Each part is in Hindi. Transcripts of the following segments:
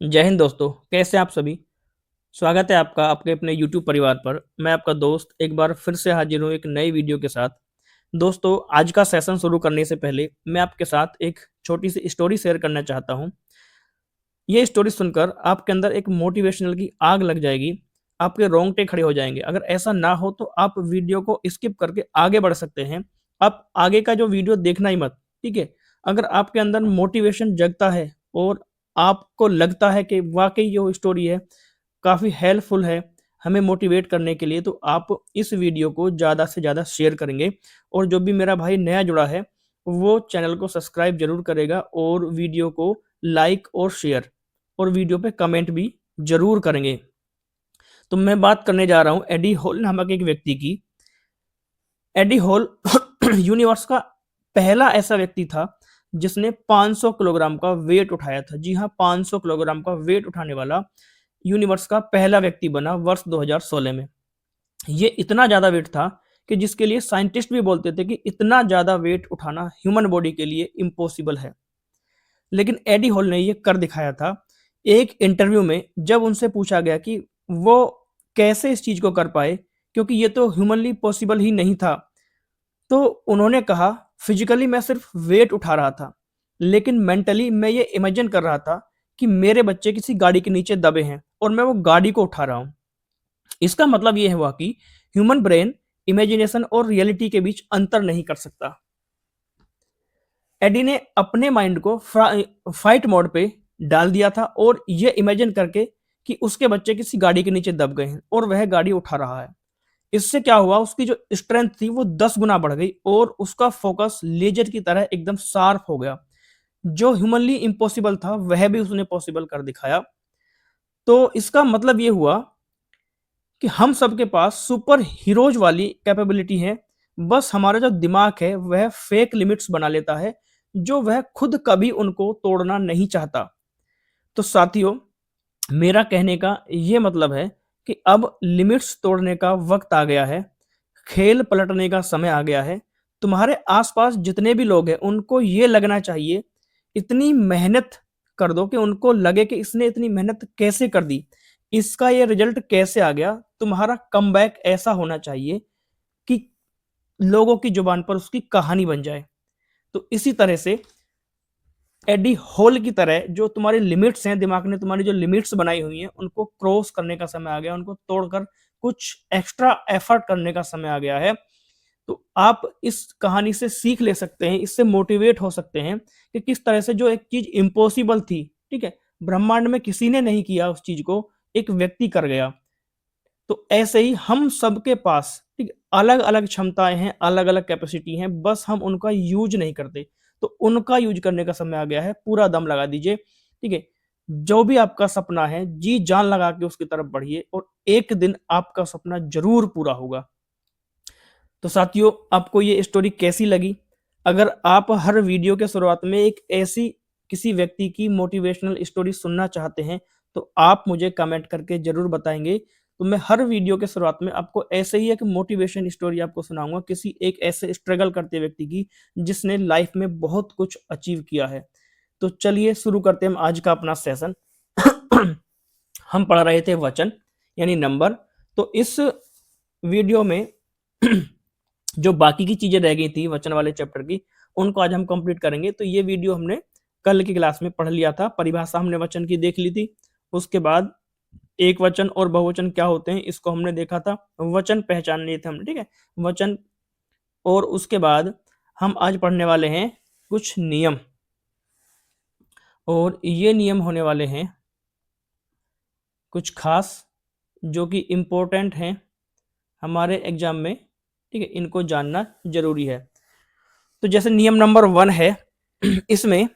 जय हिंद दोस्तों, कैसे हैं आप सभी। स्वागत है आपका आपके अपने यूट्यूब परिवार पर। मैं आपका दोस्त एक बार फिर से हाजिर हूँ एक नई वीडियो के साथ। दोस्तों, आज का सेशन शुरू करने से पहले मैं आपके साथ एक छोटी सी स्टोरी शेयर करना चाहता हूँ। ये स्टोरी सुनकर आपके अंदर एक मोटिवेशनल की आग लग जाएगी, आपके रोंगटे खड़े हो जाएंगे। अगर ऐसा ना हो तो आप वीडियो को स्किप करके आगे बढ़ सकते हैं। आप आगे का जो वीडियो देखना ही मत, ठीक है। अगर आपके अंदर मोटिवेशन जगता है और आपको लगता है कि वाकई जो स्टोरी है काफ़ी हेल्पफुल है हमें मोटिवेट करने के लिए, तो आप इस वीडियो को ज़्यादा से ज़्यादा शेयर करेंगे। और जो भी मेरा भाई नया जुड़ा है वो चैनल को सब्सक्राइब जरूर करेगा और वीडियो को लाइक और शेयर और वीडियो पे कमेंट भी जरूर करेंगे। तो मैं बात करने जा रहा हूँ एडी हॉल नामक एक व्यक्ति की। एडी हॉल यूनिवर्स का पहला ऐसा व्यक्ति था जिसने 500 किलोग्राम का वेट उठाया था। जी हाँ, 500 किलोग्राम का वेट उठाने वाला यूनिवर्स का पहला व्यक्ति बना वर्ष 2016 में। ये इतना ज्यादा वेट था कि जिसके लिए साइंटिस्ट भी बोलते थे कि इतना ज्यादा वेट उठाना ह्यूमन बॉडी के लिए इम्पॉसिबल है। लेकिन एडी हॉल ने ये कर दिखाया था। एक इंटरव्यू में जब उनसे पूछा गया कि वो कैसे इस चीज को कर पाए, क्योंकि ये तो ह्यूमनली पॉसिबल ही नहीं था, तो उन्होंने कहा फिजिकली मैं सिर्फ वेट उठा रहा था, लेकिन मेंटली मैं ये इमेजिन कर रहा था कि मेरे बच्चे किसी गाड़ी के नीचे दबे हैं और मैं वो गाड़ी को उठा रहा हूं। इसका मतलब ये हुआ कि ह्यूमन ब्रेन इमेजिनेशन और रियलिटी के बीच अंतर नहीं कर सकता। एडी ने अपने माइंड को फाइट मोड पे डाल दिया था और ये इमेजिन करके कि उसके बच्चे किसी गाड़ी के नीचे दब गए हैं और वह गाड़ी उठा रहा है। इससे क्या हुआ, उसकी जो स्ट्रेंथ थी वो 10 गुना बढ़ गई और उसका फोकस लेजर की तरह एकदम शार्प हो गया। जो ह्यूमनली इम्पॉसिबल था वह भी उसने पॉसिबल कर दिखाया। तो इसका मतलब ये हुआ कि हम सबके पास सुपर हीरोज वाली कैपेबिलिटी है। बस हमारा जो दिमाग है वह फेक लिमिट्स बना लेता है, जो वह खुद कभी उनको तोड़ना नहीं चाहता। तो साथियों, मेरा कहने का ये मतलब है कि अब लिमिट्स तोड़ने का वक्त आ गया है। खेल पलटने का समय आ गया है। तुम्हारे आसपास जितने भी लोग हैं उनको ये लगना चाहिए, इतनी मेहनत कर दो कि उनको लगे कि इसने इतनी मेहनत कैसे कर दी, इसका ये रिजल्ट कैसे आ गया। तुम्हारा कमबैक ऐसा होना चाहिए कि लोगों की जुबान पर उसकी कहानी बन जाए। तो इसी तरह से एडी हॉल की तरह जो तुम्हारी लिमिट्स हैं, दिमाग ने तुम्हारी जो लिमिट्स बनाई हुई हैं उनको क्रॉस करने का समय आ गया, उनको तोड़कर कुछ एक्स्ट्रा एफर्ट करने का समय आ गया है। तो आप इस कहानी से सीख ले सकते हैं, इससे मोटिवेट हो सकते हैं कि किस तरह से जो एक चीज इम्पॉसिबल थी, ठीक है, ब्रह्मांड में किसी ने नहीं किया उस चीज को, एक व्यक्ति कर गया। तो ऐसे ही हम सबके पास, ठीक, अलग अलग क्षमताएं हैं, अलग अलग कैपेसिटी हैं, बस हम उनका यूज नहीं करते। तो उनका यूज करने का समय आ गया है, पूरा दम लगा दीजिए, ठीक है। जो भी आपका सपना है जी जान लगा के उसकी तरफ बढ़िए और एक दिन आपका सपना जरूर पूरा होगा। तो साथियों, आपको ये स्टोरी कैसी लगी? अगर आप हर वीडियो के शुरुआत में एक ऐसी किसी व्यक्ति की मोटिवेशनल स्टोरी सुनना चाहते हैं तो आप मुझे कमेंट करके जरूर बताएंगे। तो मैं हर वीडियो के शुरुआत में आपको ऐसे ही एक मोटिवेशन स्टोरी आपको सुनाऊंगा, किसी एक ऐसे स्ट्रगल करते व्यक्ति की जिसने लाइफ में बहुत कुछ अचीव किया है। तो चलिए शुरू करते हैं हम आज का अपना सेशन। हम पढ़ रहे थे वचन यानी नंबर। तो इस वीडियो में जो बाकी की चीजें रह गई थी वचन वाले चैप्टर की, उनको आज हम कंप्लीट करेंगे। तो ये वीडियो हमने कल की क्लास में पढ़ लिया था, परिभाषा हमने वचन की देख ली थी। उसके बाद एक वचन और बहुवचन क्या होते हैं इसको हमने देखा था, वचन पहचान लिए थे हमने, ठीक है, वचन। और उसके बाद हम आज पढ़ने वाले हैं कुछ नियम, और ये नियम होने वाले हैं कुछ खास, जो कि इम्पोर्टेंट हैं हमारे एग्जाम में, ठीक है, इनको जानना जरूरी है। तो जैसे नियम नंबर 1 है, इसमें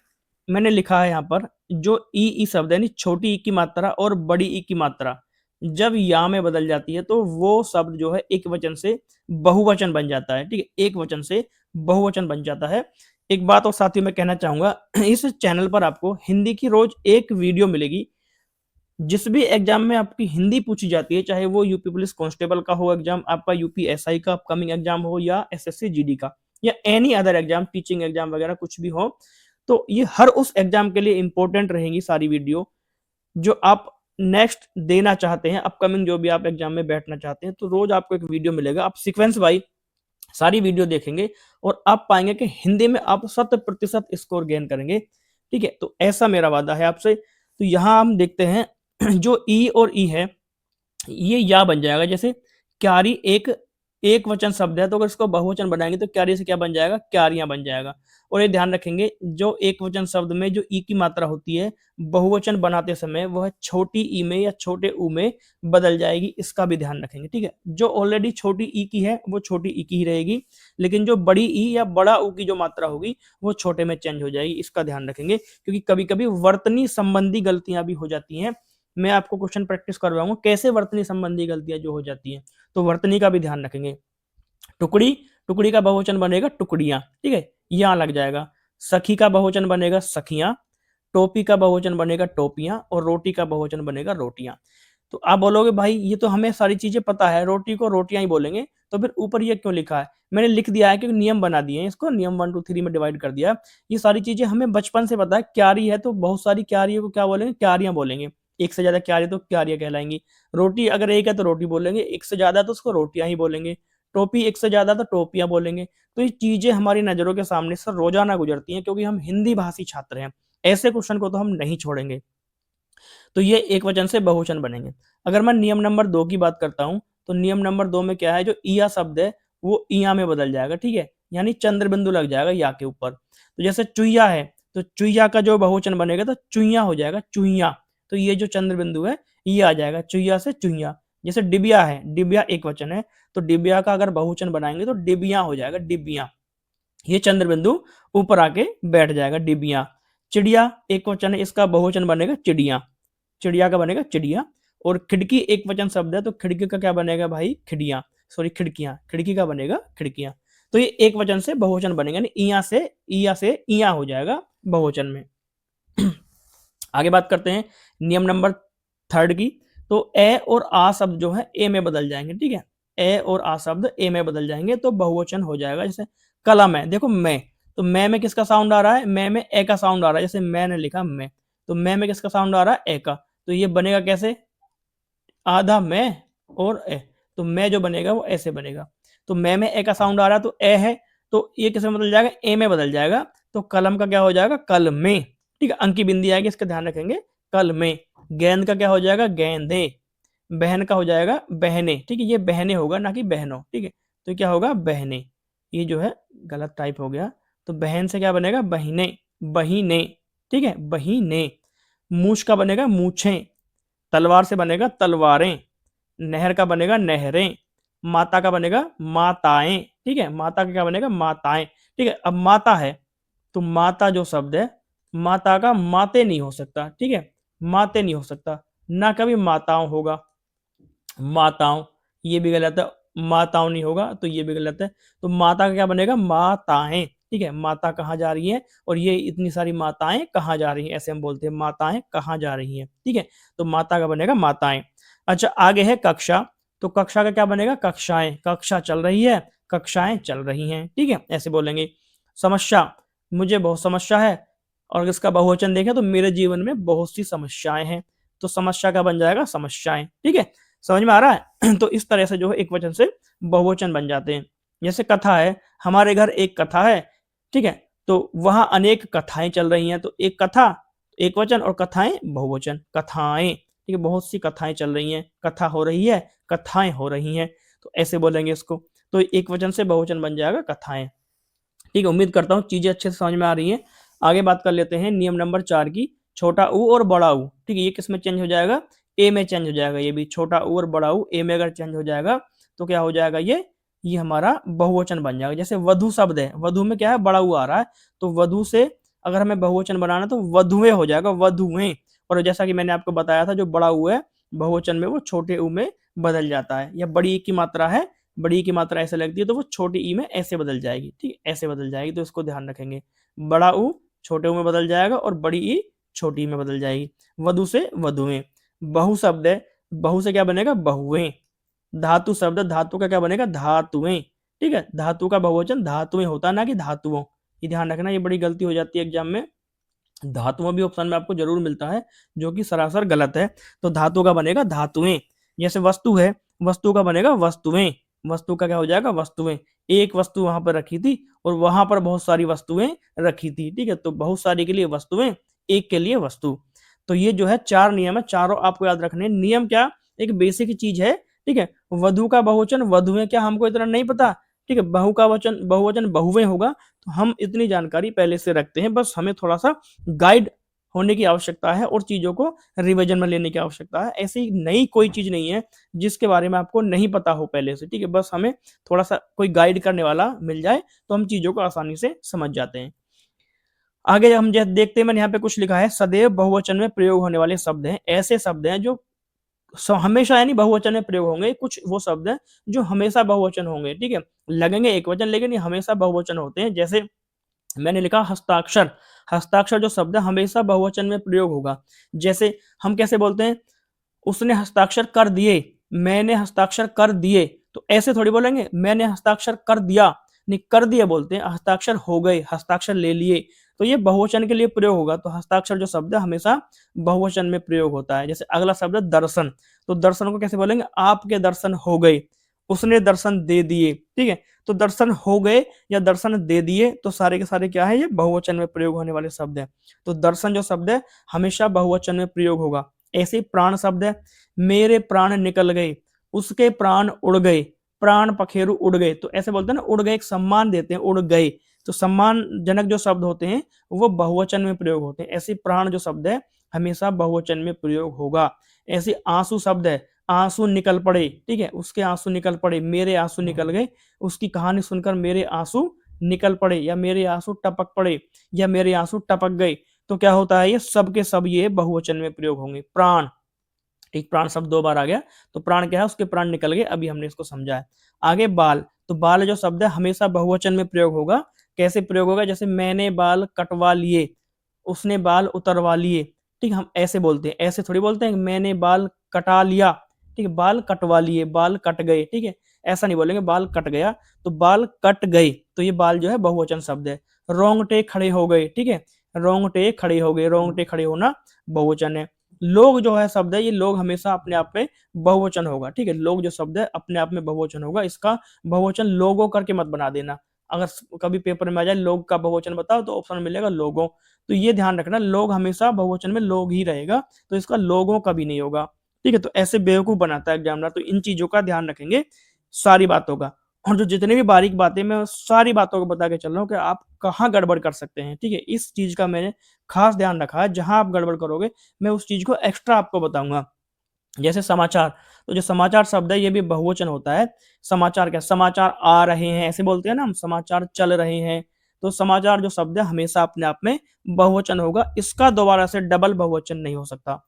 मैंने लिखा है यहाँ पर, जो ई शब्द है यानी छोटी ई की मात्रा और बड़ी ई की मात्रा जब या में बदल जाती है तो वो शब्द जो है एक वचन से बहुवचन बन जाता है, ठीक है, एक वचन से बहुवचन बन जाता है। एक बात और साथियों मैं कहना चाहूंगा, इस चैनल पर आपको हिंदी की रोज एक वीडियो मिलेगी। जिस भी एग्जाम में आपकी हिंदी पूछी जाती है, चाहे वो यूपी पुलिस कांस्टेबल का हो एग्जाम, आपका यूपीएसआई का अपकमिंग एग्जाम हो, या एसएससी जीडी का, या any other exam, teaching exam वगैरह कुछ भी हो, तो ये हर उस एग्जाम के लिए इंपॉर्टेंट रहेंगी सारी वीडियो। जो आप नेक्स्ट देना चाहते हैं, अपकमिंग जो भी आप एग्जाम में बैठना चाहते हैं, तो रोज आपको एक वीडियो मिलेगा, आप सीक्वेंस वाइज सारी वीडियो देखेंगे और आप पाएंगे कि हिंदी में आप 100% स्कोर गेन करेंगे। ठीक है, तो ऐसा मेरा वादा है आपसे। तो यहाँ हम देखते हैं जो ई और ई है, ये या बन जाएगा। जैसे क्यारी एक एक वचन शब्द है, तो अगर इसको बहुवचन बनाएंगे तो क्यारी से क्या बन जाएगा, क्यारियां बन जाएगा। और ये ध्यान रखेंगे, जो एक वचन शब्द में जो ई की मात्रा होती है बहुवचन बनाते समय वह छोटी ई में या छोटे ऊ में बदल जाएगी, इसका भी ध्यान रखेंगे। ठीक है, जो ऑलरेडी छोटी ई की है वो छोटी ई की ही रहेगी, लेकिन जो बड़ी ई या बड़ा ऊ की जो मात्रा होगी वो छोटे में चेंज हो जाएगी, इसका ध्यान रखेंगे। क्योंकि कभी कभी वर्तनी संबंधी गलतियां भी हो जाती हैं। मैं आपको क्वेश्चन प्रैक्टिस करवाऊंगा कैसे वर्तनी संबंधी गलतियां जो हो जाती हैं, तो वर्तनी का भी ध्यान रखेंगे। टुकड़ी, टुकड़ी का बहुवचन बनेगा टुकड़ियां। ठीक है, यहां लग जाएगा। सखी का बहुवचन बनेगा सखियां, टोपी का बहुवचन बनेगा टोपियां, और रोटी का बहुवचन बनेगा रोटियां। तो आप बोलोगे भाई ये तो हमें सारी चीजें पता है, रोटी को रोटियां ही बोलेंगे, तो फिर ऊपर ये क्यों लिखा है? मैंने लिख दिया है क्योंकि नियम बना दिए हैं, इसको नियम 1 2 3 में डिवाइड कर दिया। ये सारी चीजें हमें बचपन से पता है। क्यारी है तो बहुत सारी क्यारियों को क्या बोलेंगे, क्यारियां बोलेंगे। एक से ज्यादा क्यारी तो क्यारियां कहलाएंगी। रोटी अगर एक है तो रोटी बोलेंगे, एक से ज्यादा तो उसको रोटियां ही बोलेंगे। टोपी एक से ज्यादा तो टोपियां बोलेंगे। तो ये चीजें हमारी नजरों के सामने से रोजाना गुजरती हैं, क्योंकि हम हिंदी भाषी छात्र हैं। ऐसे क्वेश्चन को तो हम नहीं छोड़ेंगे। तो ये एक वचन से बहुवचन बनेंगे। अगर मैं नियम नंबर 2 की बात करता हूं, तो नियम नंबर 2 में क्या है, जो इया शब्द है वो इया में बदल जाएगा। ठीक है, यानी चंद्र बिंदु लग जाएगा या के ऊपर। तो जैसे चुईया है, तो चुईया का जो बहुवचन बनेगा तो चुईया हो जाएगा, चुईया। तो ये जो चंद्र बिंदु है ये आ जाएगा, चुईया से चुईया। जैसे डिबिया है, डिबिया एक वचन है, तो डिबिया का अगर बहुवचन बनाएंगे तो डिबिया हो जाएगा, डिबिया। ये चंद्र बिंदु ऊपर आके बैठ जाएगा, डिबिया। चिड़िया एक वचन है, इसका बहुवचन बनेगा चिड़िया, चिड़िया का बनेगा चिड़िया। और खिड़की एक वचन शब्द है, तो खिड़की का क्या बनेगा भाई, खिड़िया, सॉरी खिड़कियां, खिड़की का बनेगा खिड़कियां। तो ये एक वचन से बहुवचन बनेगा, इया से इया हो जाएगा बहुवचन में। आगे बात करते हैं नियम नंबर 3 की। तो ए और आ शब्द जो है ए में बदल जाएंगे। ठीक है, ए और आ शब्द ए में बदल जाएंगे तो बहुवचन हो जाएगा। जैसे कलम है, देखो मैं, तो मैं में किसका साउंड आ रहा है, मैं में ए का साउंड आ रहा है। जैसे मैंने लिखा मैं, तो मैं में किसका साउंड आ रहा है, ए का। तो ये बनेगा कैसे, आधा मैं और ए। तो मैं जो बनेगा वो ऐसे बनेगा। तो मैं में ए का साउंड आ रहा है तो ए है, तो ये किस में बदल जाएगा, ए में बदल जाएगा। तो कलम का क्या हो जाएगा, कल में। ठीक है, अंक की बिंदी आएगी, इसका ध्यान रखेंगे, कल में। गेंद का क्या हो जाएगा, गेंदे। बहन का हो जाएगा बहने। ठीक है, ये बहने होगा ना कि बहनों। ठीक है, तो क्या होगा, बहने। ये जो है गलत टाइप हो गया। तो बहन से क्या बनेगा, बहिने, बहिने। ठीक है, बहिने। मूछ का बनेगा मूछें, तलवार से बनेगा तलवारें, नहर का बनेगा नहरें, माता का बनेगा माताएं। ठीक है, माता का क्या बनेगा, माताएं। ठीक है, अब माता है, तो माता जो शब्द है, माता का माते नहीं हो सकता। ठीक है, माते नहीं हो सकता, ना कभी माताओं होगा, माताओं, ये भी गलत है। माताओं नहीं होगा तो ये भी गलत है। तो माता का क्या बनेगा, माताएं। ठीक है, माता कहाँ जा रही है, और ये इतनी सारी माताएं कहाँ जा रही हैं, ऐसे हम बोलते हैं, माताएं कहाँ जा रही हैं। ठीक है, तो माता का बनेगा माताएं। अच्छा, आगे है कक्षा, तो कक्षा का क्या बनेगा, कक्षाएं, कक्षा चल रही है, कक्षाएं चल रही हैं। ठीक है, ऐसे बोलेंगे। समस्या, मुझे बहुत समस्या है, और इसका बहुवचन देखें तो मेरे जीवन में बहुत सी समस्याएं हैं। तो समस्या का बन जाएगा समस्याएं। ठीक है, समझ में आ रहा है? तो इस तरह से जो है एक वचन से बहुवचन बन जाते हैं। जैसे कथा है, हमारे घर एक कथा है। ठीक है, तो वहां अनेक कथाएं चल रही हैं, तो एक कथा एक वचन और कथाएं बहुवचन, कथाएं। ठीक है, बहुत सी कथाएं चल रही हैं, कथा हो रही है, कथाएं हो रही हैं, तो ऐसे बोलेंगे इसको। तो एक वचन से बहुवचन बन जाएगा कथाएं। ठीक है, उम्मीद करता हूँ चीजें अच्छे से समझ में आ रही हैं। आगे बात कर लेते हैं नियम नंबर 4 की, छोटा ऊ और बड़ा ऊ। ठीक है, ये किस में चेंज हो जाएगा, ए में चेंज हो जाएगा। ये भी छोटा ऊ और बड़ा ऊ ए में अगर चेंज हो जाएगा तो क्या हो जाएगा, ये हमारा बहुवचन बन जाएगा। जैसे वधु शब्द है, वधु में क्या है, बड़ा ऊ आ रहा है, तो वधु से अगर हमें बहुवचन बनाना तो वधुएं हो जाएगा, वधुएं। और जैसा कि मैंने आपको बताया था, जो बड़ा ऊ है बहुवचन में वो छोटे ऊ में बदल जाता है, या बड़ी ई की मात्रा है, बड़ी ई की मात्रा ऐसे लगती है तो वो छोटी ई में ऐसे बदल जाएगी। ठीक है, ऐसे बदल जाएगी, तो इसको ध्यान रखेंगे। बड़ा ऊ छोटे ऊ में बदल जाएगा और बड़ी ई छोटी में बदल जाएगी। वधु से वधुएं। बहु शब्द है, बहु से क्या बनेगा, बहुएं। धातु शब्द, धातु का क्या बनेगा, धातुएं। ठीक है, धातु का बहुवचन धातुएं होता है, ना कि धातुओं। ये ध्यान रखना, ये बड़ी गलती हो जाती है एग्जाम में। धातुओं भी ऑप्शन में आपको जरूर मिलता है, जो कि सरासर गलत है। तो धातु का बनेगा धातुएं। जैसे वस्तु है, वस्तु का बनेगा वस्तुएं। वस्तु का क्या हो जाएगा? वस्तुएं। एक वस्तु वहां पर रखी थी और वहां पर बहुत सारी वस्तुएं रखी थी, ठीक है। तो बहुत सारी के लिए वस्तुएं, एक के लिए वस्तु। तो ये जो है 4 नियम है, चारों आपको याद रखने हैं। नियम क्या? एक बेसिक चीज है, ठीक है। वधु का बहुवचन वधुएं, क्या हमको इतना नहीं पता? ठीक है। बहु का वचन बहुवचन बहुएं होगा। तो हम इतनी जानकारी पहले से रखते हैं, बस हमें थोड़ा सा गाइड होने की आवश्यकता है और चीजों को रिवीजन में लेने की आवश्यकता है। ऐसी नई कोई चीज नहीं है जिसके बारे में आपको नहीं पता हो पहले से, ठीक है। बस हमें थोड़ा सा कोई गाइड करने वाला मिल जाए तो हम चीजों को आसानी से समझ जाते हैं। आगे हम जैसे देखते हैं, मैंने यहाँ पे कुछ लिखा है, सदैव बहुवचन में प्रयोग होने वाले शब्द हैं। ऐसे शब्द हैं जो हमेशा यानी बहुवचन में प्रयोग होंगे। कुछ वो शब्द हैं जो हमेशा बहुवचन होंगे, ठीक है। लगेंगे एक वचन लेकिन ये हमेशा बहुवचन होते हैं। जैसे मैंने लिखा हस्ताक्षर। हस्ताक्षर जो शब्द है हमेशा बहुवचन में प्रयोग होगा। जैसे हम कैसे बोलते हैं? उसने हस्ताक्षर कर दिए, मैंने हस्ताक्षर कर दिए। तो ऐसे थोड़ी बोलेंगे मैंने हस्ताक्षर कर दिया, नहीं, कर दिए बोलते हैं। हस्ताक्षर हो गए, हस्ताक्षर ले लिए, तो ये बहुवचन के लिए प्रयोग होगा। तो हस्ताक्षर जो शब्द है हमेशा बहुवचन में प्रयोग होता है। जैसे अगला शब्द है दर्शन। तो दर्शन को कैसे बोलेंगे? आपके दर्शन हो गए, उसने दर्शन दे दिए, ठीक है। तो दर्शन हो गए या दर्शन दे दिए, तो सारे के सारे क्या है? ये बहुवचन में प्रयोग होने वाले शब्द है। तो दर्शन जो शब्द है हमेशा बहुवचन में प्रयोग होगा। ऐसे ही प्राण शब्द है, मेरे प्राण निकल गए, उसके प्राण उड़ गए, प्राण पखेरु उड़ गए। तो ऐसे बोलते हैं ना, उड़ गए, एक सम्मान देते हैं, उड़ गए। तो सम्मान जनक जो शब्द होते हैं वो बहुवचन में प्रयोग होते हैं। ऐसे प्राण जो शब्द है हमेशा बहुवचन में प्रयोग होगा। ऐसे आंसू शब्द है, आंसू निकल पड़े, ठीक है, उसके आंसू निकल पड़े, मेरे आंसू निकल गए, उसकी कहानी सुनकर मेरे आंसू निकल पड़े, या मेरे आंसू टपक पड़े, या मेरे आंसू टपक गए। तो क्या होता है? ये सब के सब ये बहुवचन में प्रयोग होंगे। प्राण, ठीक, प्राण शब्द 2 बार आ गया। तो प्राण क्या है? उसके प्राण निकल गए, अभी हमने इसको समझा है। आगे बाल। तो बाल जो शब्द है हमेशा बहुवचन में प्रयोग होगा। कैसे प्रयोग होगा? जैसे मैंने बाल कटवा लिए, उसने बाल उतरवा लिए, ठीक। हम ऐसे बोलते हैं, ऐसे थोड़ी बोलते हैं मैंने बाल कटा लिया, ठीक है। बाल कटवा लिए, बाल कट गए, ठीक है। ऐसा नहीं बोलेंगे बाल कट गया, तो बाल कट गए। तो ये बाल जो है बहुवचन शब्द है। रोंगटे खड़े हो गए, ठीक है, रोंगटे खड़े हो गए, रोंगटे खड़े होना बहुवचन है। लोग जो है शब्द है, ये लोग हमेशा अपने आप में बहुवचन होगा, ठीक है। लोग जो शब्द है अपने आप में बहुवचन होगा। इसका बहुवचन लोगों करके मत बना देना। अगर कभी पेपर में आ जाए लोग का बहुवचन बताओ तो ऑप्शन मिलेगा लोगों। तो ये ध्यान रखना, लोग हमेशा बहुवचन में लोग ही रहेगा, तो इसका लोगों का भी नहीं होगा, ठीक है। तो ऐसे बेवकूफ बनाता है एग्जामिनर। तो इन चीजों का ध्यान रखेंगे सारी बातों का। और जो जितनी भी बारीक बातें मैं सारी बातों को बता के चल रहा हूँ कि आप कहाँ गड़बड़ कर सकते हैं, ठीक है। इस चीज का मैंने खास ध्यान रखा है। जहां आप गड़बड़ करोगे मैं उस चीज को एक्स्ट्रा आपको बताऊंगा। जैसे समाचार। तो जो समाचार शब्द है ये भी बहुवचन होता है। समाचार क्या? समाचार आ रहे हैं, ऐसे बोलते हैं ना हम। समाचार चल रहे हैं। तो समाचार जो शब्द है हमेशा अपने आप में बहुवचन होगा। इसका दोबारा से डबल बहुवचन नहीं हो सकता।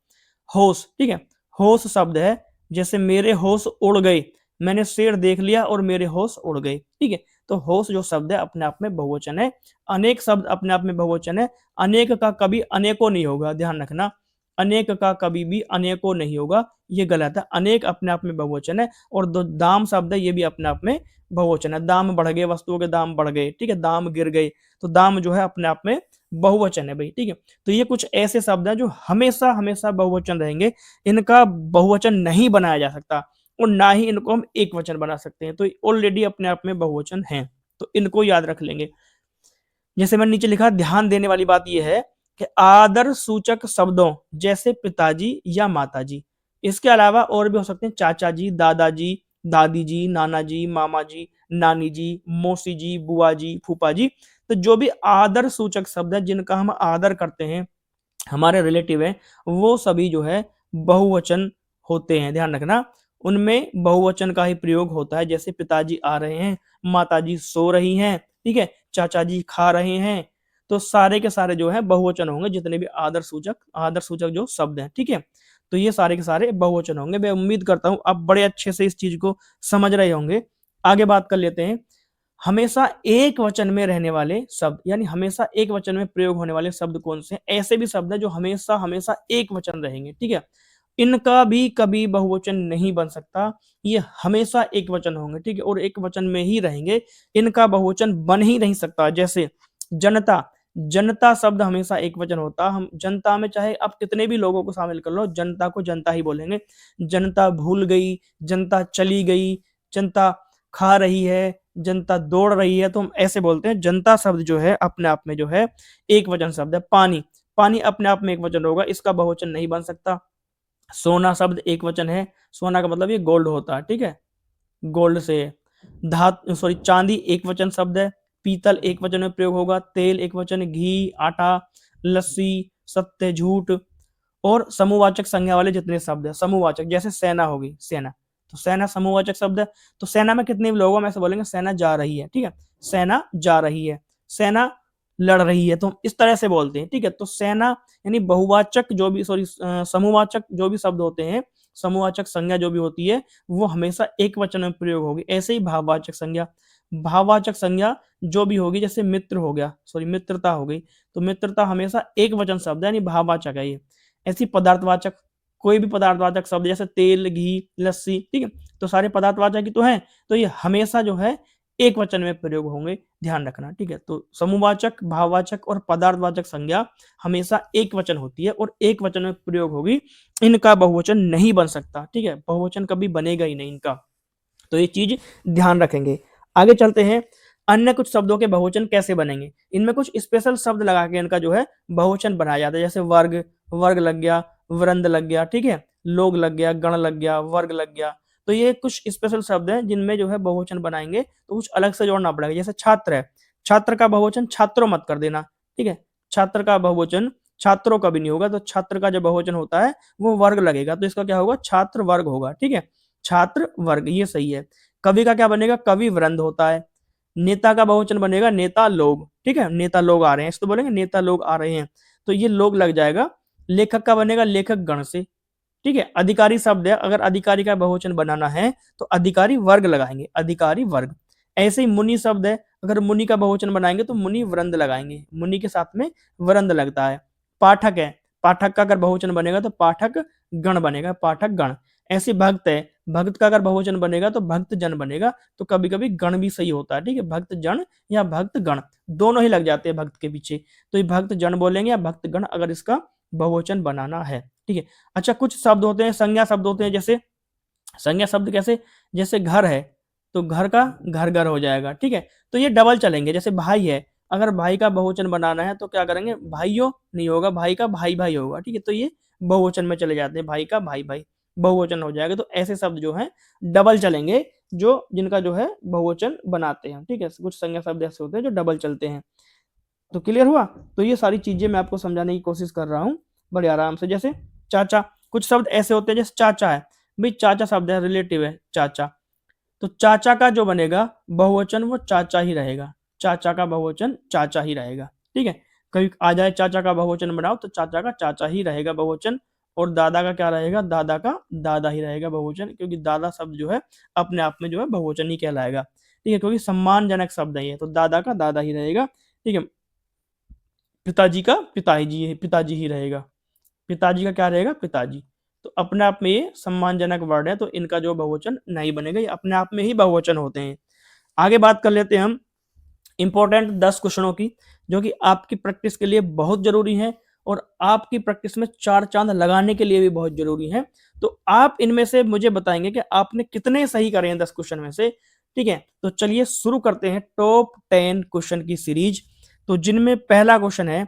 होश, ठीक है। होश शब्द है, जैसे मेरे होश उड़ गए, मैंने शेर देख लिया और मेरे होश उड़ गए, ठीक है। तो होश जो शब्द है अपने आप में बहुवचन है। अनेक शब्द अपने आप में बहुवचन है। अनेक का कभी अनेकों नहीं होगा, ध्यान रखना। अनेक का कभी भी अनेकों नहीं होगा, ये गलत है। अनेक अपने आप में बहुवचन है। और दो दाम शब्द है ये भी अपने आप में बहुवचन है। दाम बढ़ गए, वस्तुओं के दाम बढ़ गए, ठीक है। दाम गिर गए, तो दाम जो है अपने आप में बहुवचन है भाई, ठीक है। तो ये कुछ ऐसे शब्द हैं जो हमेशा हमेशा बहुवचन रहेंगे। इनका बहुवचन नहीं बनाया जा सकता और ना ही इनको हम एक वचन बना सकते हैं। तो ऑलरेडी अपने आप में बहुवचन है, तो इनको याद रख लेंगे। जैसे मैंने नीचे लिखा, ध्यान देने वाली बात यह है कि आदर सूचक शब्दों जैसे पिताजी या माताजी, इसके अलावा और भी हो सकते हैं, चाचा जी, दादाजी, दादी जी, नाना जी, मामा जी, नानी जी, मौसी जी, बुआ जी, फूफा जी। तो जो भी आदर सूचक शब्द है जिनका हम आदर करते हैं, हमारे रिलेटिव है, वो सभी जो है बहुवचन होते हैं, ध्यान रखना। उनमें बहुवचन का ही प्रयोग होता है। जैसे पिताजी आ रहे हैं, माताजी सो रही हैं, ठीक है, चाचा जी खा रहे हैं। तो सारे के सारे जो है बहुवचन होंगे, जितने भी आदर सूचक जो शब्द हैं, ठीक है। तो ये सारे के सारे बहुवचन होंगे। मैं उम्मीद करता हूं आप बड़े अच्छे से इस चीज को समझ रहे होंगे। आगे बात कर लेते हैं, हमेशा एक वचन में रहने वाले शब्द, यानी हमेशा एक वचन में प्रयोग होने वाले शब्द कौन से हैं? ऐसे भी शब्द हैं जो हमेशा हमेशा एक वचन रहेंगे, ठीक है। इनका भी कभी बहुवचन नहीं बन सकता। ये हमेशा एक वचन होंगे, ठीक है, और एक वचन में ही रहेंगे। इनका बहुवचन बन ही नहीं सकता। जैसे जनता, जनता शब्द हमेशा एक वचन होता। हम जनता में चाहे आप कितने भी लोगों को शामिल कर लो, जनता को जनता ही बोलेंगे। जनता भूल गई, जनता चली गई, जनता खा रही है, जनता दौड़ रही है, तो हम ऐसे बोलते हैं। जनता शब्द जो है अपने आप में जो है एक वचन शब्द है। पानी, पानी अपने आप में एक वचन होगा, इसका बहुवचन नहीं बन सकता। सोना शब्द एक वचन है, सोना का मतलब ये गोल्ड होता है, ठीक है, गोल्ड से। धातु सॉरी चांदी एक वचन शब्द है, पीतल एक वचन में प्रयोग होगा, तेल एक वचन, घी, आटा, लस्सी, सत्य, झूठ। और समूहवाचक संज्ञा वाले जितने शब्द है समूहवाचक, जैसे सेना होगी, सेना, तो सेना समूहवाचक शब्द है। तो सेना में कितने लोग हम ऐसे बोलेंगे, सेना जा रही है, ठीक है, सेना जा रही है, सेना लड़ रही है, तो हम इस तरह से बोलते हैं, ठीक है। तो सेना यानी बहुवाचक जो भी सॉरी समूहवाचक जो भी शब्द होते हैं, समूहवाचक संज्ञा जो भी होती है वो हमेशा एक वचन में प्रयोग होगी। ऐसे ही भाववाचक संज्ञा, भाववाचक संज्ञा जो भी होगी, जैसे मित्र हो गया, सॉरी मित्रता हो गई, तो मित्रता हमेशा एक वचन शब्द है यानी भाववाचक है ये। ऐसी पदार्थवाचक, कोई भी पदार्थवाचक शब्द जैसे तेल, घी, लस्सी, ठीक है, तो सारे पदार्थवाचक ही तो हैं, तो ये हमेशा जो है एक वचन में प्रयोग होंगे, ध्यान रखना, ठीक है। तो समूहवाचक, भाववाचक और पदार्थवाचक संज्ञा हमेशा एक वचन होती है और एक वचन में प्रयोग होगी, इनका बहुवचन नहीं बन सकता, ठीक है, बहुवचन कभी बनेगा ही नहीं इनका, तो ये चीज ध्यान रखेंगे। आगे चलते हैं, अन्य कुछ शब्दों के बहुवचन कैसे बनेंगे। इनमें कुछ स्पेशल शब्द लगा के इनका जो है बहुवचन बनाया जाता है, जैसे वर्ग, वर्ग लग गया, वृंद लग गया, ठीक है, लोग लग गया, गण लग गया, वर्ग लग गया। तो ये कुछ स्पेशल शब्द हैं जिनमें जो है बहुवचन बनाएंगे तो कुछ अलग से जोड़ना पड़ेगा। जैसे छात्र है, छात्र का बहुवचन छात्रों मत कर देना, ठीक है, छात्र का बहुवचन छात्रों का भी नहीं होगा, तो छात्र का जो बहुवचन होता है वो वर्ग लगेगा, तो इसका क्या होगा, छात्र वर्ग होगा, ठीक है, छात्र वर्ग, ये सही है। कवि का क्या बनेगा, कवि वृंद होता है। नेता का बहुवचन बनेगा नेता लोग, ठीक है, नेता लोग आ रहे हैं, इस तो बोलेंगे नेता लोग आ रहे हैं, तो ये लोग लग जाएगा। लेखक का बनेगा लेखक गण से, ठीक है। अधिकारी शब्द है, अगर अधिकारी का बहुवचन बनाना है तो अधिकारी वर्ग लगाएंगे, अधिकारी वर्ग। ऐसे ही मुनि शब्द है, अगर मुनि का बहुवचन बनाएंगे तो मुनि वृंद लगाएंगे, मुनि के साथ में वृंद लगता है। पाठक है, पाठक का अगर बहुवचन बनेगा तो पाठक गण बनेगा, पाठक गण। ऐसे भक्त है, भक्त का अगर बहुवचन बनेगा तो भक्त जन बनेगा, तो कभी कभी गण भी सही होता है, ठीक है, भक्त जन या भक्त गण दोनों ही लग जाते हैं भक्त के पीछे, तो ये भक्त जन बोलेंगे या भक्त गण अगर इसका बहुवचन बनाना है, ठीक है। अच्छा, कुछ शब्द होते हैं संज्ञा शब्द होते हैं, जैसे संज्ञा शब्द कैसे, जैसे घर है तो घर का घर घर हो जाएगा, ठीक है, तो ये डबल चलेंगे। जैसे भाई है, अगर भाई का बहुवचन बनाना है तो क्या करेंगे, भाइयों नहीं होगा, भाई का भाई भाई होगा, ठीक है, तो ये बहुवचन में चले जाते हैं, भाई का भाई भाई बहुवचन हो जाएगा। तो ऐसे शब्द जो हैं डबल चलेंगे, जो जिनका जो है बहुवचन बनाते हैं, ठीक है, कुछ संज्ञा शब्द ऐसे होते हैं जो डबल चलते हैं। तो क्लियर हुआ। तो ये सारी चीजें मैं आपको समझाने की कोशिश कर रहा हूँ बड़े आराम से। जैसे चाचा, कुछ शब्द ऐसे होते हैं, जैसे चाचा है, भाई चाचा शब्द है, रिलेटिव है चाचा, तो चाचा का जो बनेगा बहुवचन वो चाचा ही रहेगा, चाचा का बहुवचन चाचा ही रहेगा, ठीक है। कभी आ जाए चाचा का बहुवचन बनाओ तो चाचा का चाचा ही रहेगा बहुवचन, और दादा का क्या रहेगा, दादा का दादा ही रहेगा बहुवचन, क्योंकि दादा शब्द जो है अपने आप में जो है बहुवचन ही कहलाएगा, ठीक है, क्योंकि सम्मानजनक शब्द है ये, तो दादा का दादा ही रहेगा, ठीक है। पिताजी का पिताजी ही रहेगा, पिताजी का क्या रहेगा, पिताजी। तो अपने आप में ये सम्मानजनक वर्ड है, तो इनका जो बहुवचन नहीं बनेगा, ये अपने आप में ही बहुवचन होते हैं। आगे बात कर लेते हैं हम इंपॉर्टेंट 10 क्वेश्चनों की, जो कि आपकी प्रैक्टिस के लिए बहुत जरूरी है और आपकी प्रैक्टिस में चार चांद लगाने के लिए भी बहुत जरूरी है। तो आप इनमें से मुझे बताएंगे कि आपने कितने सही करे हैं 10 क्वेश्चन में से, ठीक है। तो चलिए शुरू करते हैं टॉप 10 क्वेश्चन की सीरीज। तो जिनमें पहला क्वेश्चन है,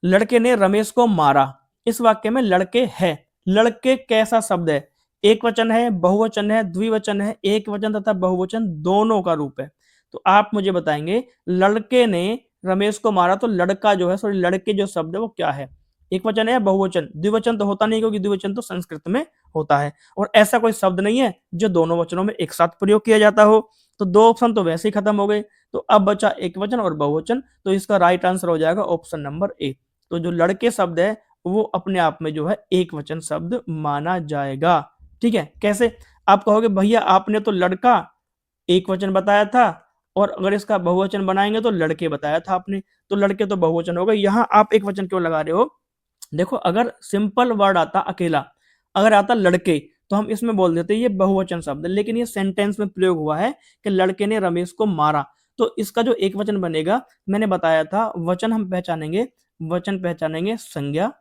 लड़के ने रमेश को मारा, इस वाक्य में लड़के है, लड़के कैसा शब्द है, एक वचन है, बहुवचन है, द्विवचन है, एक वचन तथा बहुवचन दोनों का रूप है। तो आप मुझे बताएंगे लड़के ने रमेश को मारा, तो लड़का जो है सॉरी लड़के जो शब्द है वो क्या है, एक वचन है, बहुवचन, द्विवचन तो होता नहीं क्योंकि द्विवचन तो संस्कृत में होता है, और ऐसा कोई शब्द नहीं है जो दोनों वचनों में एक साथ प्रयोग किया जाता हो। तो दो ऑप्शन तो वैसे ही खत्म हो गए, तो अब बचा एक वचन और बहुवचन, तो इसका राइट आंसर हो जाएगा ऑप्शन नंबर ए। तो जो लड़के शब्द है वो अपने आप में जो है एक वचन शब्द माना जाएगा, ठीक है। कैसे, आप कहोगे भैया आपने तो लड़का एक वचन बताया था, और अगर इसका बहुवचन बनाएंगे तो लड़के बताया था आपने, तो लड़के तो बहुवचन होगा, यहां आप एक वचन क्यों लगा रहे हो। देखो अगर सिंपल वर्ड आता अकेला, अगर आता लड़के, तो हम इसमें बोल देते ये बहुवचन शब्द, लेकिन ये सेंटेंस में प्रयोग हुआ है कि लड़के ने रमेश को मारा, तो इसका जो एक वचन बनेगा, मैंने बताया था वचन हम पहचानेंगे संज्ञा,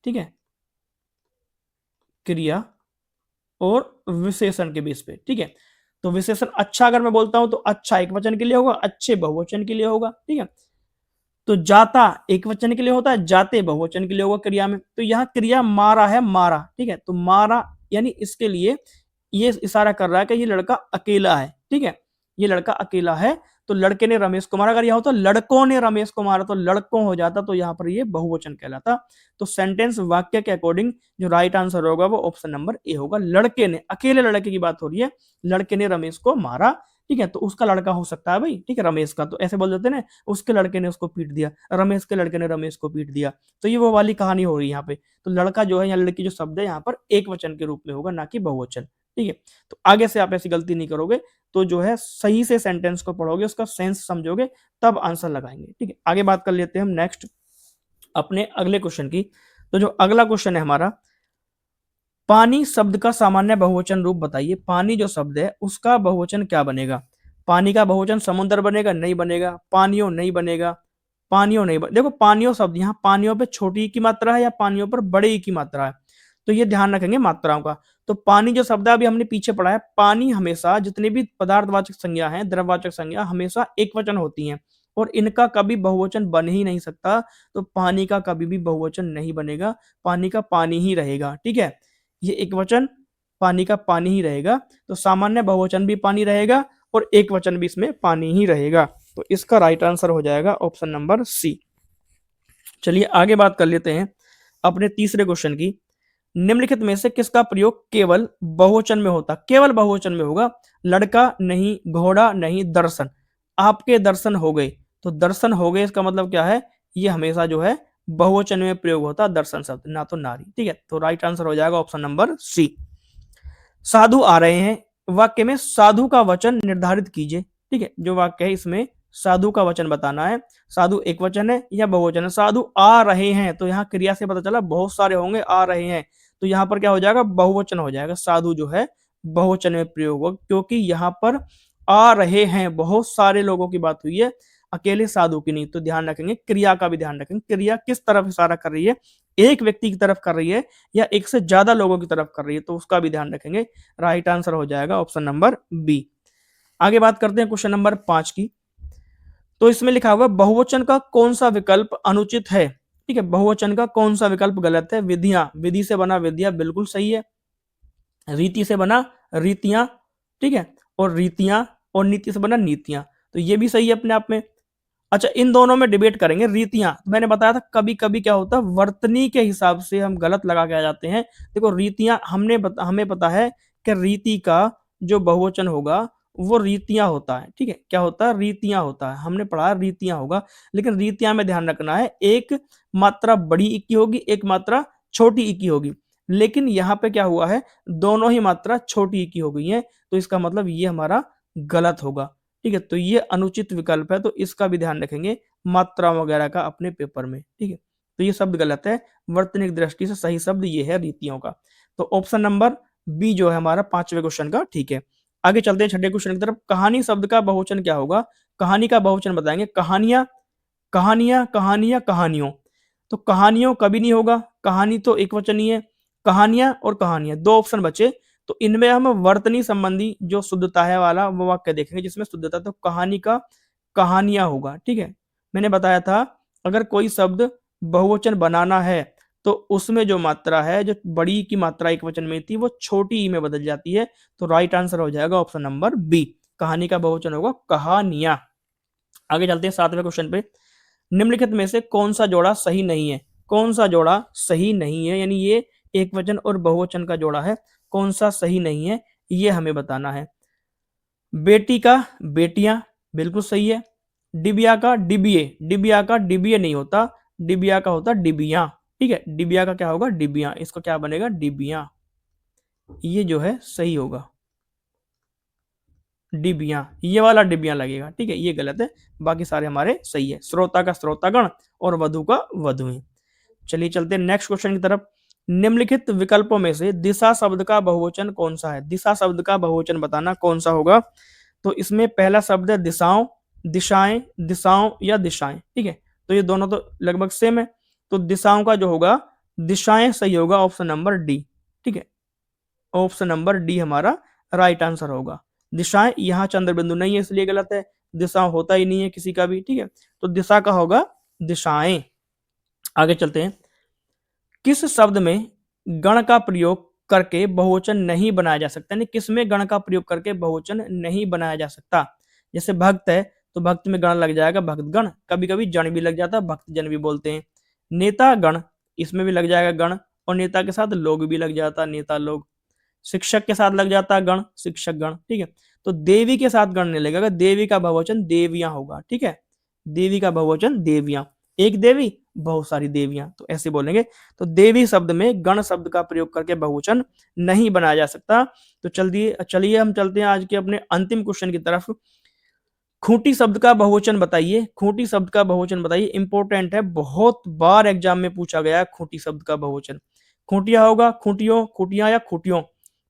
ठीक है, क्रिया और विशेषण के बेस पे, ठीक है। तो विशेषण अच्छा अगर मैं बोलता हूं तो अच्छा एक वचन के लिए होगा, अच्छे बहुवचन के लिए होगा, ठीक है। तो जाता एक वचन के लिए होता है, जाते बहुवचन के लिए होगा क्रिया में। तो यहाँ क्रिया मारा है, मारा, ठीक है। तो मारा यानी इसके लिए ये इशारा कर रहा है कि ये लड़का अकेला है, ठीक है, ये लड़का अकेला है। तो लड़के ने रमेश को मारा, अगर यह होता लड़कों ने रमेश को मारा तो लड़कों हो जाता, तो यहाँ पर ये बहुवचन कहलाता। तो सेंटेंस वाक्य के अकॉर्डिंग जो राइट आंसर होगा वो ऑप्शन नंबर ए होगा। लड़के ने, अकेले लड़के की बात हो रही है, लड़के ने रमेश को मारा, ठीक है। तो उसका लड़का हो सकता है भाई, ठीक है, रमेश का, तो ऐसे बोल देते ना, उसके लड़के ने उसको पीट दिया, रमेश के लड़के ने रमेश को पीट दिया। तो ये वो वाली कहानी हो रही है यहाँ पे। तो लड़का जो है या लड़की जो शब्द है यहाँ पर एक वचन के रूप में होगा, ना कि बहुवचन, ठीक है। तो आगे से आप ऐसी गलती नहीं करोगे, तो जो है सही से सेंटेंस को पढ़ोगे, उसका सेंस समझोगे, तब आंसर लगाएंगे, ठीक है। आगे बात कर लेते हैं हम नेक्स्ट अपने अगले क्वेश्चन की। तो जो अगला क्वेश्चन है हमारा, पानी शब्द का सामान्य बहुवचन रूप बताइए। पानी जो शब्द है उसका बहुवचन क्या बनेगा? पानी का बहुवचन समुद्र बनेगा? नहीं बनेगा। पानियों नहीं बनेगा। देखो पानियों शब्द, यहाँ पानियों पे छोटी ई की मात्रा है या पानियों पर बड़े ई की मात्रा है, तो ये ध्यान रखेंगे मात्राओं का। तो पानी जो शब्द है अभी हमने पीछे पढ़ा है, पानी हमेशा जितने भी पदार्थवाचक संज्ञा है, द्रववाचक संज्ञा हमेशा एक वचन होती हैं और इनका कभी बहुवचन बन ही नहीं सकता। तो पानी का कभी भी बहुवचन नहीं बनेगा, पानी का पानी ही रहेगा, ठीक है। ये एक वचन पानी का पानी ही रहेगा, तो सामान्य बहुवचन भी पानी रहेगा और एक वचन भी इसमें पानी ही रहेगा। तो इसका राइट आंसर हो जाएगा ऑप्शन नंबर सी। चलिए आगे बात कर लेते हैं अपने तीसरे क्वेश्चन की। निम्नलिखित में से किसका प्रयोग केवल बहुवचन में होता? केवल बहुवचन में होगा। लड़का नहीं, घोड़ा नहीं, दर्शन। आपके दर्शन हो गए, तो दर्शन हो गए इसका मतलब क्या है? ये हमेशा जो है बहुवचन में प्रयोग होता दर्शन शब्द, ना तो नारी, ठीक है। तो राइट आंसर हो जाएगा ऑप्शन नंबर सी। साधु आ रहे हैं, वाक्य में साधु का वचन निर्धारित कीजिए, ठीक है। जो वाक्य है इसमें साधु का वचन बताना है। साधु एक वचन है या बहुवचन है? साधु आ रहे हैं, तो यहाँ क्रिया से पता चला बहुत सारे होंगे, आ रहे हैं, तो यहाँ पर क्या हो जाएगा? बहुवचन हो जाएगा। साधु जो है बहुवचन में प्रयोग होगा, क्योंकि यहाँ पर आ रहे हैं बहुत सारे लोगों की बात हुई है, अकेले साधु की नहीं। तो ध्यान रखेंगे, क्रिया का भी ध्यान रखेंगे, क्रिया किस तरफ इशारा कर रही है, एक व्यक्ति की तरफ कर रही है या एक से ज्यादा लोगों की तरफ कर रही है, तो उसका भी ध्यान रखेंगे। राइट आंसर हो जाएगा ऑप्शन नंबर बी। आगे बात करते हैं क्वेश्चन नंबर 5 की। तो इसमें लिखा हुआ बहुवचन का कौन सा विकल्प अनुचित है, ठीक है। बहुवचन का कौन सा विकल्प गलत है? विधियां, विधि से बना विद्या बिल्कुल सही है। रीति से बना रीतियां, ठीक है, और रीतियां और नीति से बना नीतियां, तो ये भी सही है अपने आप में। अच्छा, इन दोनों में डिबेट करेंगे। रीतियां, मैंने बताया था कभी कभी क्या होता है वर्तनी के हिसाब से हम गलत लगा के आ जाते हैं। देखो रीतियां हमें पता है कि रीति का जो बहुवचन होगा वो रीतियां होता है, ठीक है। क्या होता है? रीतियां होता है, हमने पढ़ा रीतियां होगा। लेकिन रीतियां में ध्यान रखना है, एक मात्रा बड़ी ई की होगी, एक मात्रा छोटी ई की होगी। लेकिन यहाँ पे क्या हुआ है, दोनों ही मात्रा छोटी ई की हो गई है, तो इसका मतलब ये हमारा गलत होगा, ठीक है। तो ये अनुचित विकल्प है, तो इसका भी ध्यान रखेंगे मात्रा वगैरह का अपने पेपर में, ठीक है। तो ये शब्द गलत है, वर्तनिक दृष्टि से सही शब्द ये है रीतियों का। तो ऑप्शन नंबर बी जो है हमारा 5वें क्वेश्चन का, ठीक है। आगे चलते हैं 6ठे क्वेश्चन की तरफ। कहानी शब्द का बहुवचन क्या होगा? कहानी का बहुवचन बताएंगे। कहानियां, कहानियां, कहानियां, कहानियों। तो कहानियों कभी नहीं होगा, कहानी तो एक वचन ही है। कहानियां और कहानियां, दो ऑप्शन बचे। तो इनमें हम वर्तनी संबंधी जो शुद्धता है वाला वो वाक्य देखेंगे जिसमें शुद्धता, तो कहानी का कहानियां होगा, ठीक है। मैंने बताया था अगर कोई शब्द बहुवचन बनाना है तो उसमें जो मात्रा है, जो बड़ी की मात्रा एक वचन में थी, वो छोटी ई में बदल जाती है। तो राइट आंसर हो जाएगा ऑप्शन नंबर बी, कहानी का बहुवचन होगा कहानियां। आगे चलते हैं 7वें क्वेश्चन पे। निम्नलिखित में से कौन सा जोड़ा सही नहीं है? कौन सा जोड़ा सही नहीं है, यानी ये एक वचन और बहुवचन का जोड़ा है, कौन सा सही नहीं है ये हमें बताना है। बेटी का बेटियां बिल्कुल सही है। डिबिया का डिबिए, डिबिया का डिबिए नहीं होता, डिबिया का होता डिबिया, ठीक है। डिबिया का क्या होगा? डिबिया, इसको क्या बनेगा? डिबिया, ये जो है सही होगा। डिबिया, ये वाला डिबिया लगेगा, ठीक है, ये गलत है, बाकी सारे हमारे सही है। श्रोता का श्रोतागण और वधु का वधुएं। चलिए चलते हैं नेक्स्ट क्वेश्चन की तरफ। निम्नलिखित विकल्पों में से दिशा शब्द का बहुवचन कौन सा है? दिशा शब्द का बहुवचन बताना कौन सा होगा? तो इसमें पहला शब्द है दिशाओं, दिशाएं, दिशाओं या दिशाएं, ठीक है। तो ये दोनों तो लगभग सेम है, तो दिशाओं का जो होगा दिशाएं सही होगा ऑप्शन नंबर डी, ठीक है। ऑप्शन नंबर डी हमारा राइट आंसर होगा। दिशाएं, यहाँ चंद्र बिंदु नहीं है इसलिए गलत है, दिशा होता ही नहीं है किसी का भी, ठीक है। तो दिशा का होगा दिशाएं। आगे चलते हैं। किस शब्द में गण का प्रयोग करके बहुवचन नहीं बनाया जा सकता, यानी किस में गण का प्रयोग करके बहुवचन नहीं बनाया जा सकता। जैसे भक्त है तो भक्त में गण लग जाएगा भक्तगण, कभी कभी जन भी लग जाता है, भक्तजन भी बोलते हैं। नेता गण, इसमें भी लग जाएगा गण, और नेता के साथ लोग भी लग जाता है, नेता लोग। शिक्षक के साथ लग जाता है गण, शिक्षक गण, ठीक है। तो देवी के साथ गण नहीं लगेगा, देवी का बहुवचन देवियां होगा, ठीक है। देवी का बहुवचन देवियां, एक देवी बहुत सारी देवियां, तो ऐसे बोलेंगे। तो देवी शब्द में गण शब्द का प्रयोग करके बहुवचन नहीं बनाया जा सकता। तो चलिए हम चलते हैं आज के अपने अंतिम क्वेश्चन की तरफ। खूंटी शब्द का बहुवचन बताइए, खूंटी शब्द का बहुवचन बताइए, इंपॉर्टेंट है, बहुत बार एग्जाम में पूछा गया है खूंटी शब्द का बहुवचन। खूंटिया होगा, खूंटियों, खूंटियां या खूंटियों।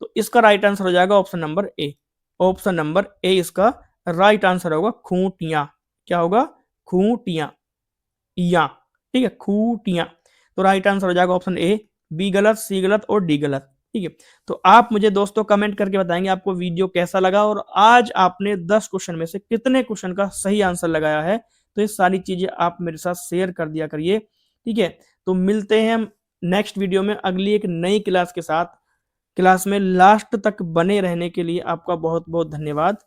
तो इसका राइट आंसर हो जाएगा option number A. Option number A इसका राइट आंसर होगा, खूंटियां। क्या होगा? खूंटियां, या, ठीक है, खूंटियां। तो राइट आंसर हो जाएगा ऑप्शन ए। बी गलत, सी गलत और डी गलत, ठीक है। तो आप मुझे दोस्तों कमेंट करके बताएंगे आपको वीडियो कैसा लगा, और आज आपने 10 क्वेश्चन में से कितने क्वेश्चन का सही आंसर लगाया है। तो ये सारी चीजें आप मेरे साथ शेयर कर दिया करिए, ठीक है। तो मिलते हैं हम नेक्स्ट वीडियो में अगली एक नई क्लास के साथ। क्लास में लास्ट तक बने रहने के लिए आपका बहुत बहुत धन्यवाद।